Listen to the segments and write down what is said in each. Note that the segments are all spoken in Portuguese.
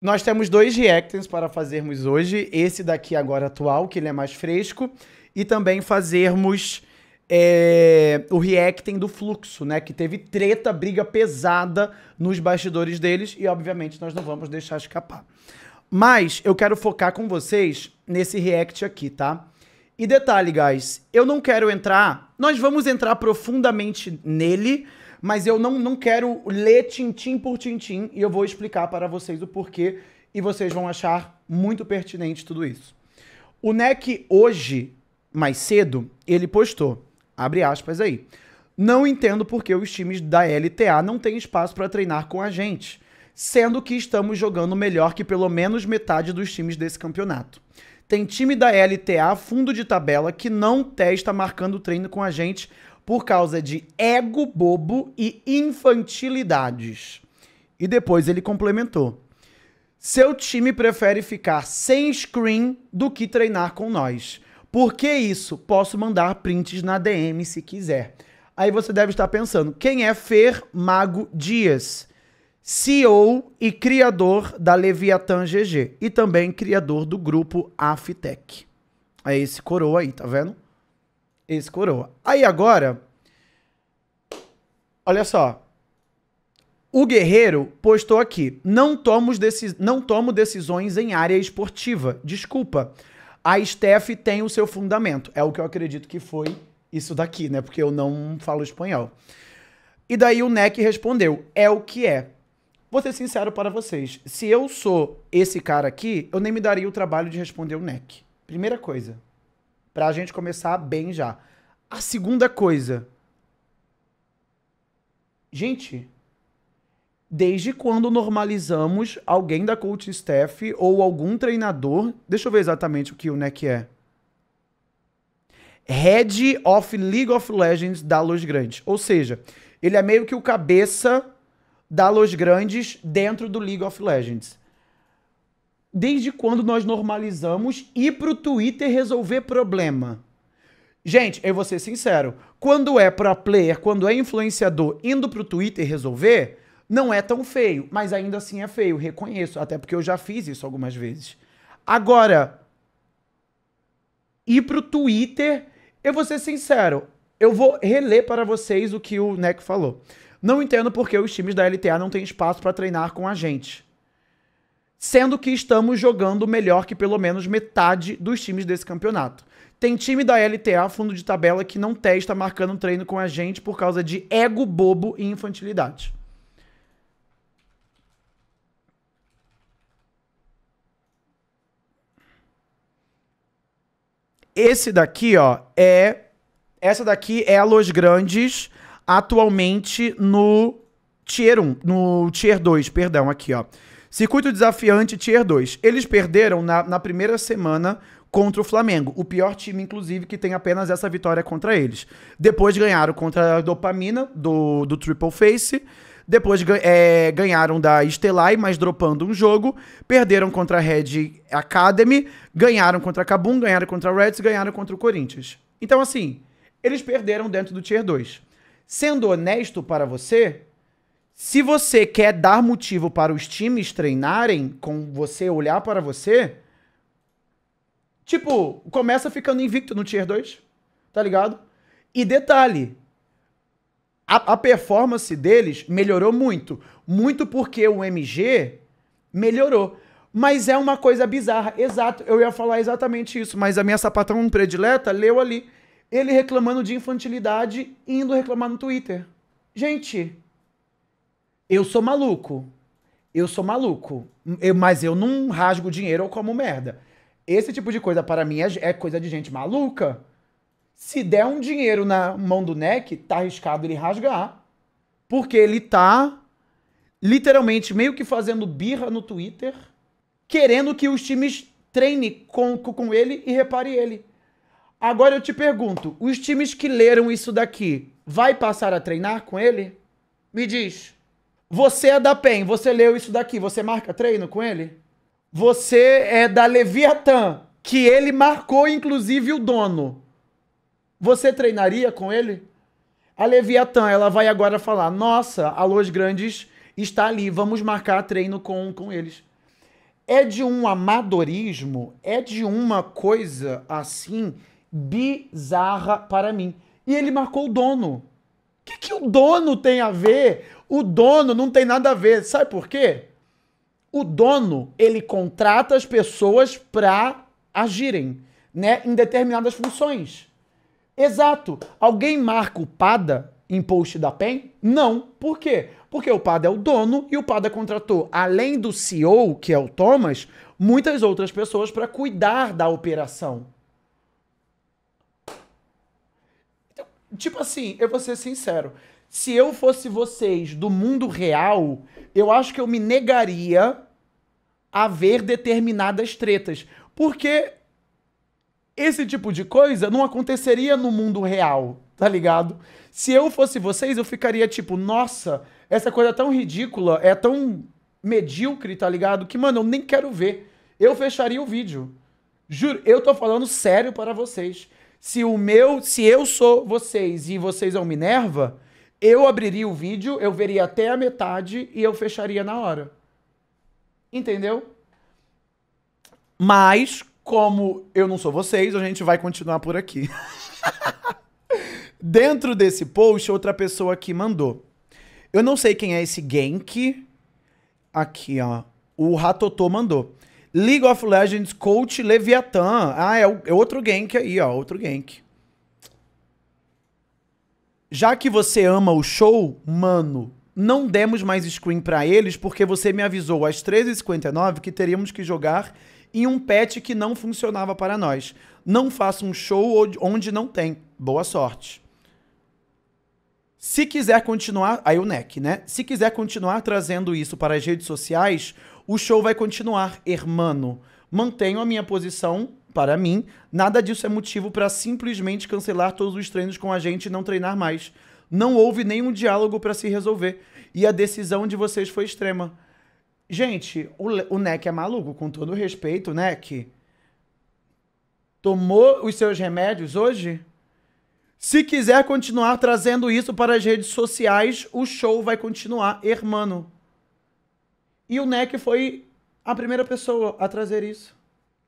Nós temos dois reactions para fazermos hoje. Esse daqui agora atual, que ele é mais fresco. E também fazermos o reacting do Fluxo, né? Que teve treta, briga pesada nos bastidores deles. E, obviamente, nós não vamos deixar escapar. Mas eu quero focar com vocês nesse react aqui, tá? E detalhe, guys, eu não quero entrar... Nós vamos entrar profundamente nele, mas eu não quero ler tintim por tintim e eu vou explicar para vocês o porquê e vocês vão achar muito pertinente tudo isso. O NEC hoje, mais cedo, ele postou, abre aspas aí, não entendo por que os times da LTA não têm espaço para treinar com a gente, sendo que estamos jogando melhor que pelo menos metade dos times desse campeonato. Tem time da LTA, fundo de tabela, que não testa marcando treino com a gente por causa de ego bobo e infantilidades. E depois ele complementou. Seu time prefere ficar sem screen do que treinar com nós. Por que isso? Posso mandar prints na DM se quiser. Aí você deve estar pensando, quem é Fer Mago Dias? CEO e criador da Leviathan GG e também criador do grupo Aftec. É esse coroa aí, tá vendo? Esse coroa. Aí agora, olha só. O Guerreiro postou aqui, não tomo decisões em área esportiva. Desculpa, a Steph tem o seu fundamento. É o que eu acredito que foi isso daqui, né? Porque eu não falo espanhol. E daí o NEC respondeu, é o que é. Vou ser sincero para vocês, se eu sou esse cara aqui, eu nem me daria o trabalho de responder o NEC. Primeira coisa, pra gente começar bem já. A segunda coisa, gente, desde quando normalizamos alguém da coach staff ou algum treinador, deixa eu ver exatamente o que o NEC é. Head of League of Legends da Los Grandes, ou seja, ele é meio que o cabeça da Los Grandes dentro do League of Legends. Desde quando nós normalizamos ir pro Twitter resolver problema? Gente, eu vou ser sincero, quando é pro player, quando é influenciador indo pro Twitter resolver, não é tão feio, mas ainda assim é feio, reconheço, até porque eu já fiz isso algumas vezes. Agora, ir pro Twitter, eu vou ser sincero, eu vou reler para vocês o que o NEC falou. Não entendo por que os times da LTA não têm espaço para treinar com a gente. Sendo que estamos jogando melhor que pelo menos metade dos times desse campeonato. Tem time da LTA, fundo de tabela, que não testa marcando treino com a gente por causa de ego bobo e infantilidade. Esse daqui, ó, essa daqui é a Los Grandes atualmente no Tier 1, no Tier 2, perdão, aqui, ó. Circuito desafiante Tier 2. Eles perderam na primeira semana contra o Flamengo, o pior time, inclusive, que tem apenas essa vitória contra eles. Depois ganharam contra a Dopamina, do Triple Face. Depois ganharam da Stellai, mas dropando um jogo. Perderam contra a Red Academy. Ganharam contra a Kabum, ganharam contra a Reds, ganharam contra o Corinthians. Então, assim, eles perderam dentro do Tier 2. Sendo honesto para você, se você quer dar motivo para os times treinarem com você, olhar para você, tipo, começa ficando invicto no Tier 2, tá ligado? E detalhe, a performance deles melhorou muito. Muito porque o MG melhorou. Mas é uma coisa bizarra. Exato, eu ia falar exatamente isso, mas a minha sapatão predileta leu ali. Ele reclamando de infantilidade e indo reclamar no Twitter. Gente, eu sou maluco. Eu sou maluco. Mas eu não rasgo dinheiro ou como merda. Esse tipo de coisa para mim é coisa de gente maluca. Se der um dinheiro na mão do NEC, tá arriscado ele rasgar. Porque ele tá literalmente meio que fazendo birra no Twitter, querendo que os times treinem com ele e repare ele. Agora eu te pergunto, os times que leram isso daqui, vai passar a treinar com ele? Me diz. Você é da PEN, você leu isso daqui, você marca treino com ele? Você é da Leviathan, que ele marcou inclusive o dono. Você treinaria com ele? A Leviathan, ela vai agora falar, nossa, a Los Grandes está ali, vamos marcar treino com eles. é de um amadorismo, é de uma coisa assim bizarra para mim. E ele marcou o dono. O que o dono tem a ver? O dono não tem nada a ver. Sabe por quê? O dono, ele contrata as pessoas para agirem, né, em determinadas funções. Exato. Alguém marca o Pada em post da PEN? Não. Por quê? Porque o Pada é o dono e o Pada contratou, além do CEO, que é o Thomas, muitas outras pessoas para cuidar da operação. Então, tipo assim, eu vou ser sincero. Se eu fosse vocês do mundo real, eu acho que eu me negaria a ver determinadas tretas. Porque esse tipo de coisa não aconteceria no mundo real, tá ligado? Se eu fosse vocês, eu ficaria tipo, nossa, essa coisa é tão ridícula, é tão medíocre, tá ligado? Que, mano, eu nem quero ver. Eu fecharia o vídeo. Juro, eu tô falando sério para vocês. Se eu sou vocês e vocês é o Minerva, eu abriria o vídeo, eu veria até a metade e eu fecharia na hora. Entendeu? Mas, como eu não sou vocês, a gente vai continuar por aqui. Dentro desse post, outra pessoa aqui mandou. Eu não sei quem é esse Genk. Aqui, ó. O Ratotô mandou. League of Legends Coach Leviathan. Ah, é outro Genk aí, ó. Outro Genk. Já que você ama o show, mano, não demos mais screen pra eles porque você me avisou às 13h59 que teríamos que jogar em um patch que não funcionava para nós. Não faça um show onde não tem. Boa sorte. Se quiser continuar... Aí o NEC, né? Se quiser continuar trazendo isso para as redes sociais, o show vai continuar, hermano. Mantenho a minha posição, para mim. Nada disso é motivo para simplesmente cancelar todos os treinos com a gente e não treinar mais. Não houve nenhum diálogo para se resolver. E a decisão de vocês foi extrema. Gente, o NEC é maluco, com todo respeito, NEC. Tomou os seus remédios hoje? Se quiser continuar trazendo isso para as redes sociais, o show vai continuar, hermano. E o NEC foi a primeira pessoa a trazer isso.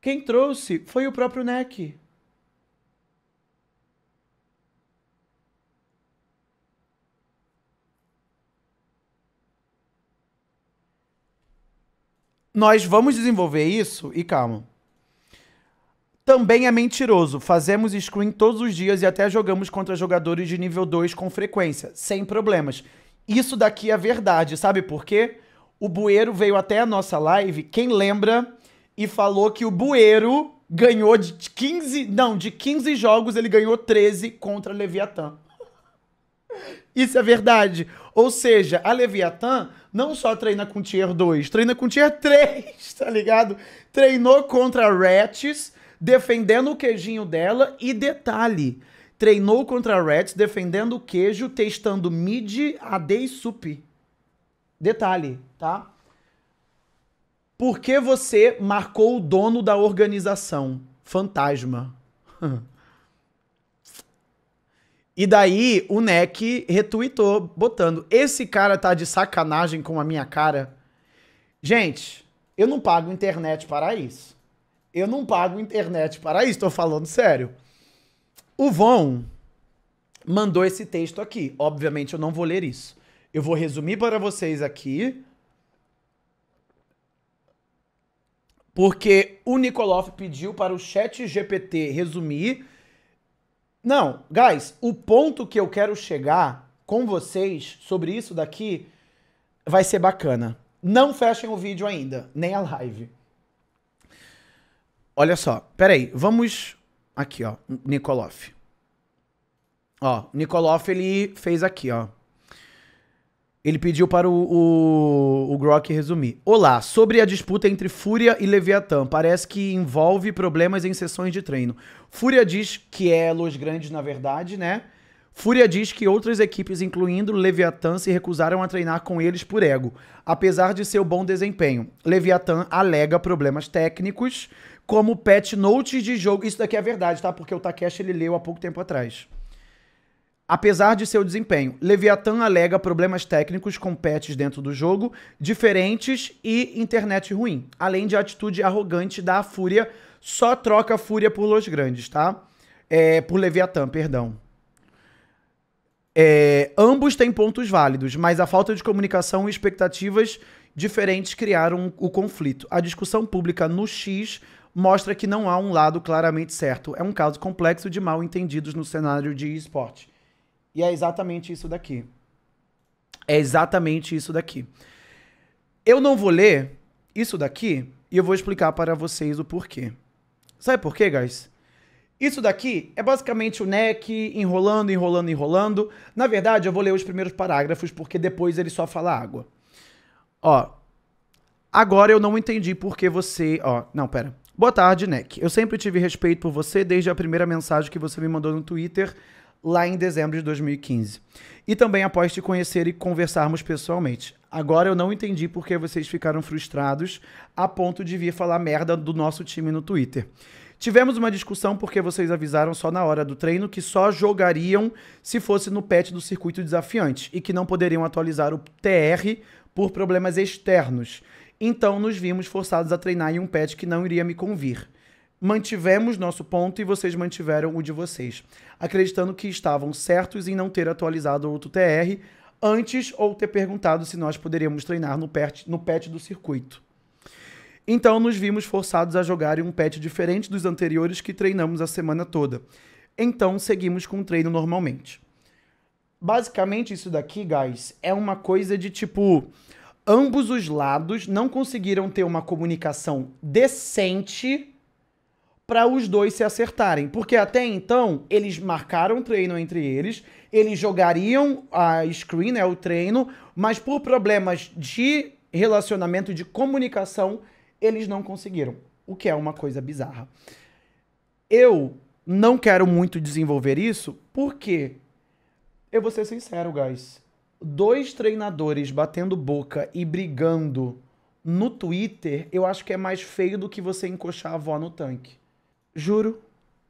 Quem trouxe foi o próprio NEC. Nós vamos desenvolver isso e calma. Também é mentiroso. Fazemos screen todos os dias e até jogamos contra jogadores de nível 2 com frequência, sem problemas. Isso daqui é verdade, sabe por quê? O Bueiro veio até a nossa live, quem lembra, e falou que o Bueiro ganhou de 15 jogos, ele ganhou 13 contra a Leviathan. Isso é verdade. Ou seja, a Leviathan não só treina com Tier 2, treina com Tier 3, tá ligado? Treinou contra a Rats, defendendo o queijinho dela e detalhe, treinou contra a Rats, defendendo o queijo, testando mid, AD e sup. Detalhe, tá? Por que você marcou o dono da organização? Fantasma. E daí o NEC retweetou, botando, esse cara tá de sacanagem com a minha cara. Gente, eu não pago internet para isso. Eu não pago internet para isso, tô falando sério. O Von mandou esse texto aqui. Obviamente eu não vou ler isso. Eu vou resumir para vocês aqui. Porque o Nikoloff pediu para o ChatGPT resumir. Não, guys, o ponto que eu quero chegar com vocês sobre isso daqui vai ser bacana. Não fechem o vídeo ainda, nem a live. Olha só, peraí, vamos... Aqui, ó, Nikoloff. Ó, Nikoloff, ele fez aqui, ó. Ele pediu para o Grok resumir. Olá, sobre a disputa entre Fúria e Leviathan, parece que envolve problemas em sessões de treino. Fúria diz que é Los Grandes, na verdade, né? Fúria diz que outras equipes, incluindo Leviathan, se recusaram a treinar com eles por ego, apesar de seu bom desempenho. Leviathan alega problemas técnicos, como patch notes de jogo. Isso daqui é verdade, tá? Porque o Takeshi, ele leu há pouco tempo atrás. apesar de seu desempenho. Leviathan alega problemas técnicos com patches dentro do jogo, diferentes e internet ruim. Além de atitude arrogante da Fúria, só troca a Fúria por Los Grandes, tá? Por Leviathan, perdão. Ambos têm pontos válidos, mas a falta de comunicação e expectativas diferentes criaram o conflito. A discussão pública no X mostra que não há um lado claramente certo. É um caso complexo de mal entendidos no cenário de esporte. E é exatamente isso daqui. É exatamente isso daqui. Eu não vou ler isso daqui e eu vou explicar para vocês o porquê. Sabe por quê, guys? Isso daqui é basicamente o NEC enrolando, enrolando, enrolando. Na verdade, eu vou ler os primeiros parágrafos porque depois ele só fala água. Ó, agora eu não entendi por que você... Ó, não, pera. Boa tarde, NEC. Eu sempre tive respeito por você desde a primeira mensagem que você me mandou no Twitter lá em dezembro de 2015. E também após te conhecer e conversarmos pessoalmente. Agora eu não entendi por que vocês ficaram frustrados a ponto de vir falar merda do nosso time no Twitter. Tivemos uma discussão porque vocês avisaram só na hora do treino que só jogariam se fosse no patch do circuito desafiante e que não poderiam atualizar o TR por problemas externos. Então nos vimos forçados a treinar em um patch que não iria me convir. Mantivemos nosso ponto e vocês mantiveram o de vocês, acreditando que estavam certos em não ter atualizado outro TR antes ou ter perguntado se nós poderíamos treinar no patch do circuito. Então nos vimos forçados a jogar em um patch diferente dos anteriores que treinamos a semana toda. Então seguimos com o treino normalmente. Basicamente isso daqui, guys, é uma coisa de tipo... Ambos os lados não conseguiram ter uma comunicação decente para os dois se acertarem. Porque até então, eles marcaram treino entre eles, eles jogariam a screen, né, o treino, mas por problemas de relacionamento, de comunicação, eles não conseguiram. O que é uma coisa bizarra. Eu não quero muito desenvolver isso, porque... Eu vou ser sincero, guys. 2 treinadores batendo boca e brigando no Twitter, eu acho que é mais feio do que você encoxar a avó no tanque. Juro,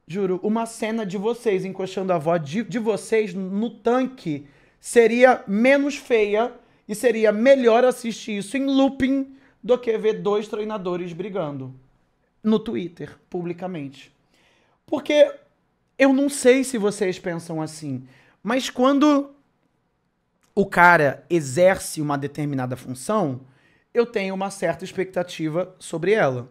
juro. Uma cena de vocês encoxando a avó de vocês no tanque seria menos feia e seria melhor assistir isso em looping do que ver 2 treinadores brigando no Twitter, publicamente. Porque eu não sei se vocês pensam assim, mas quando o cara exerce uma determinada função, eu tenho uma certa expectativa sobre ela.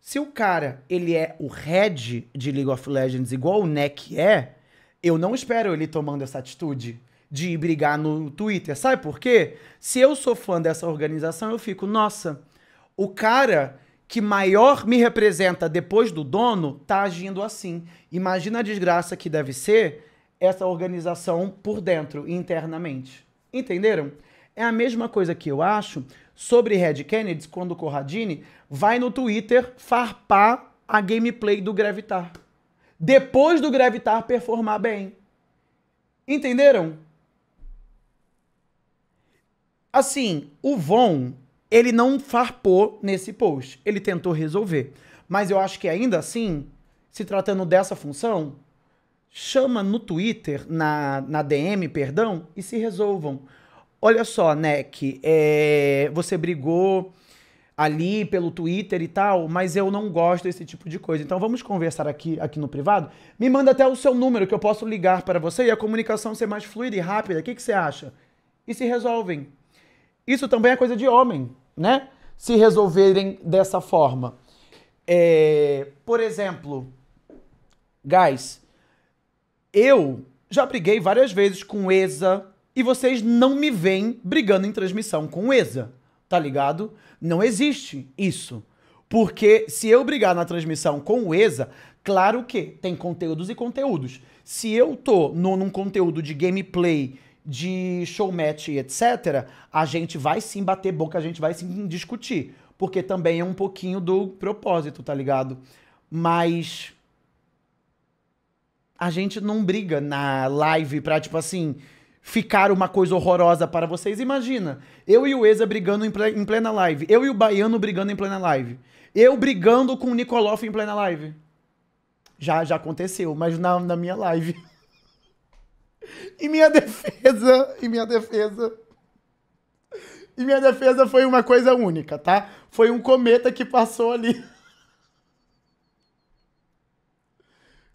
Se o cara, ele é o head de League of Legends igual o NEC é, eu não espero ele tomando essa atitude de ir brigar no Twitter. Sabe por quê? Se eu sou fã dessa organização, eu fico, nossa, o cara que maior me representa depois do dono tá agindo assim. Imagina a desgraça que deve ser essa organização por dentro, internamente. Entenderam? É a mesma coisa que eu acho sobre Red Kennedy quando o Corradini vai no Twitter farpar a gameplay do Gravitar. Depois do Gravitar performar bem. Entenderam? Assim, o Von, ele não farpou nesse post. Ele tentou resolver. Mas eu acho que ainda assim, se tratando dessa função, chama no Twitter, na DM, perdão, e se resolvam. Olha só, NEC, você brigou ali pelo Twitter e tal, mas eu não gosto desse tipo de coisa. Então vamos conversar aqui no privado? Me manda até o seu número que eu posso ligar para você e a comunicação ser mais fluida e rápida. O que você acha? E se resolvem. Isso também é coisa de homem, né? Se resolverem dessa forma. Por exemplo, guys... Eu já briguei várias vezes com o ESA e vocês não me veem brigando em transmissão com o ESA, tá ligado? Não existe isso. Porque se eu brigar na transmissão com o ESA, claro que tem conteúdos e conteúdos. Se eu tô num conteúdo de gameplay, de showmatch e etc., a gente vai sim bater boca, a gente vai sim discutir. Porque também é um pouquinho do propósito, tá ligado? Mas... a gente não briga na live pra, tipo assim, ficar uma coisa horrorosa para vocês. Imagina, eu e o ESA brigando em plena live. Eu e o Baiano brigando em plena live. Eu brigando com o Nikoloff em plena live. Já aconteceu, mas na minha live. Em minha defesa, foi uma coisa única, tá? Foi um cometa que passou ali.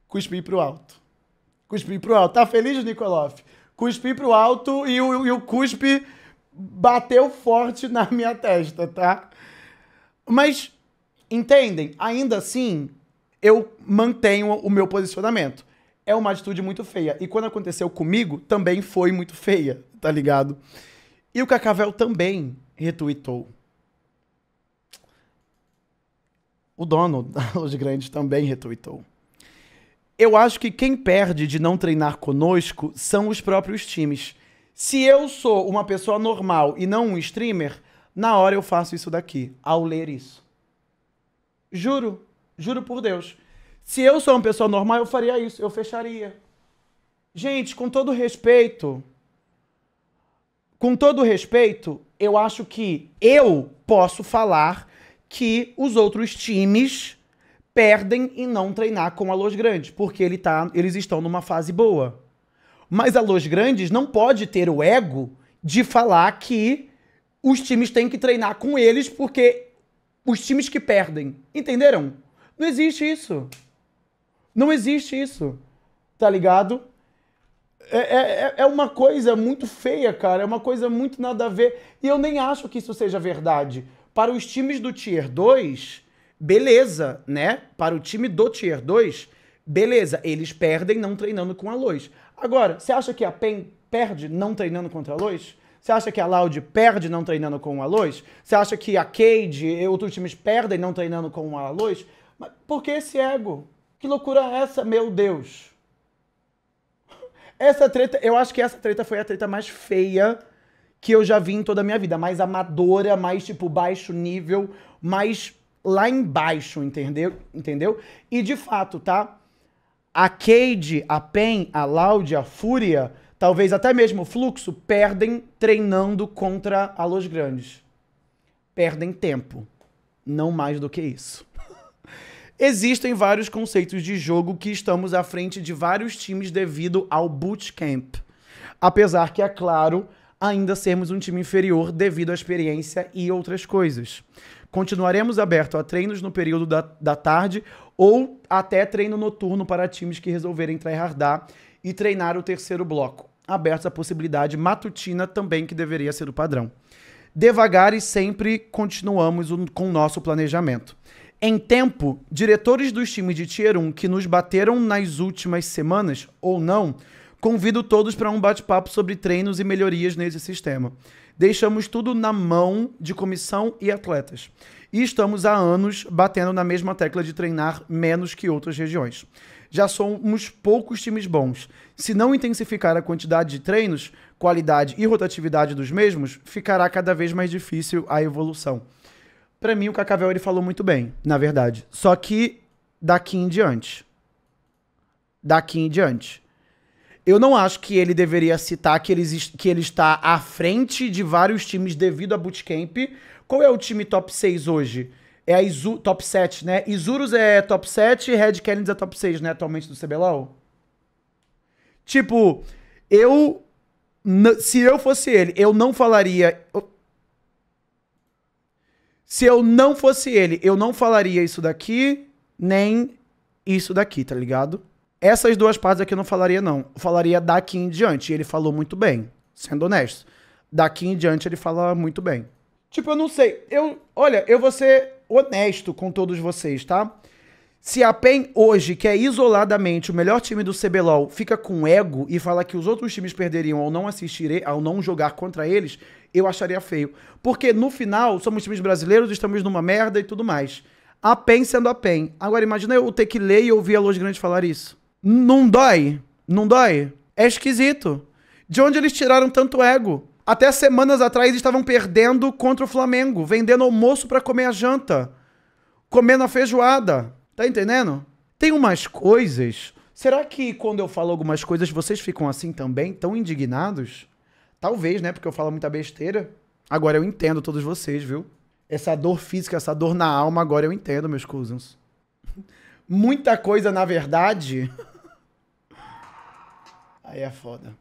Cuspi pro alto. Cuspi pro alto. Tá feliz, Nikoloff? Cuspi pro alto e o cuspe bateu forte na minha testa, tá? Mas, entendem? Ainda assim, eu mantenho o meu posicionamento. É uma atitude muito feia. E quando aconteceu comigo, também foi muito feia, tá ligado? E o Cacavel também retweetou. O dono da Los Grandes também retweetou. Eu acho que quem perde de não treinar conosco são os próprios times. Se eu sou uma pessoa normal e não um streamer, na hora eu faço isso daqui, ao ler isso. Juro, juro por Deus. Se eu sou uma pessoa normal, eu faria isso, eu fecharia. Gente, com todo respeito, eu acho que eu posso falar que os outros times perdem em não treinar com a Los Grandes, porque eles estão numa fase boa. Mas a Los Grandes não pode ter o ego de falar que os times têm que treinar com eles porque os times que perdem. Entenderam? Não existe isso. Não existe isso. Tá ligado? É uma coisa muito feia, cara. É uma coisa muito nada a ver. E eu nem acho que isso seja verdade. Para os times do Tier 2, beleza, né? Para o time do Tier 2, beleza. Eles perdem não treinando com a Lois. Agora, você acha que a PEN perde não treinando contra a Lois? Você acha que a Loud perde não treinando com a Lois? Você acha que a Cade e outros times perdem não treinando com a Lois? Mas por que esse ego? Que loucura é essa, meu Deus? Essa treta, eu acho que essa treta foi a treta mais feia que eu já vi em toda a minha vida. Mais amadora, mais tipo baixo nível, mais lá embaixo, entendeu? E de fato, tá? A Cade, a PEN, a Loud, a Fúria, talvez até mesmo o Fluxo, perdem treinando contra a Los Grandes. Perdem tempo. Não mais do que isso. Existem vários conceitos de jogo que estamos à frente de vários times devido ao bootcamp. Apesar que, é claro, ainda sermos um time inferior devido à experiência e outras coisas. Continuaremos abertos a treinos no período da tarde ou até treino noturno para times que resolverem tryhardar e treinar o terceiro bloco. Abertos à possibilidade matutina também, que deveria ser o padrão. Devagar e sempre continuamos com o nosso planejamento. Em tempo, diretores dos times de Tier 1 que nos bateram nas últimas semanas, ou não, convido todos para um bate-papo sobre treinos e melhorias nesse sistema. Deixamos tudo na mão de comissão e atletas. E estamos há anos batendo na mesma tecla de treinar menos que outras regiões. Já somos poucos times bons. Se não intensificar a quantidade de treinos, qualidade e rotatividade dos mesmos, ficará cada vez mais difícil a evolução. Pra mim, o Cacavel ele falou muito bem, na verdade. Só que daqui em diante. Eu não acho que ele deveria citar que ele está à frente de vários times devido a bootcamp. Qual é o time top 6 hoje? É a top 7, né? Isurus é top 7 e Red Canids é top 6, né? Atualmente do CBLOL. Tipo, se eu fosse ele, eu não falaria... Se eu não fosse ele, eu não falaria isso daqui, nem isso daqui, tá ligado? Essas duas partes aqui eu não falaria, não. Eu falaria daqui em diante. E ele falou muito bem, sendo honesto. Daqui em diante ele fala muito bem. Tipo, eu não sei. Olha, eu vou ser honesto com todos vocês, tá? Se a PEN hoje, que é isoladamente o melhor time do CBLOL, fica com ego e fala que os outros times perderiam ao não assistir, ao não jogar contra eles, eu acharia feio. Porque no final, somos times brasileiros, estamos numa merda e tudo mais. A PEN sendo a PEN. Agora, imagina eu ter que ler e ouvir a Los Grandes falar isso. Não dói? Não dói? É esquisito. De onde eles tiraram tanto ego? Até semanas atrás estavam perdendo contra o Flamengo, vendendo almoço pra comer a janta, comendo a feijoada. Tá entendendo? Tem umas coisas... Será que quando eu falo algumas coisas, vocês ficam assim também, tão indignados? Talvez, né? Porque eu falo muita besteira. Agora eu entendo todos vocês, viu? Essa dor física, essa dor na alma, agora eu entendo, meus cousins. Muita coisa, na verdade... Aí é foda.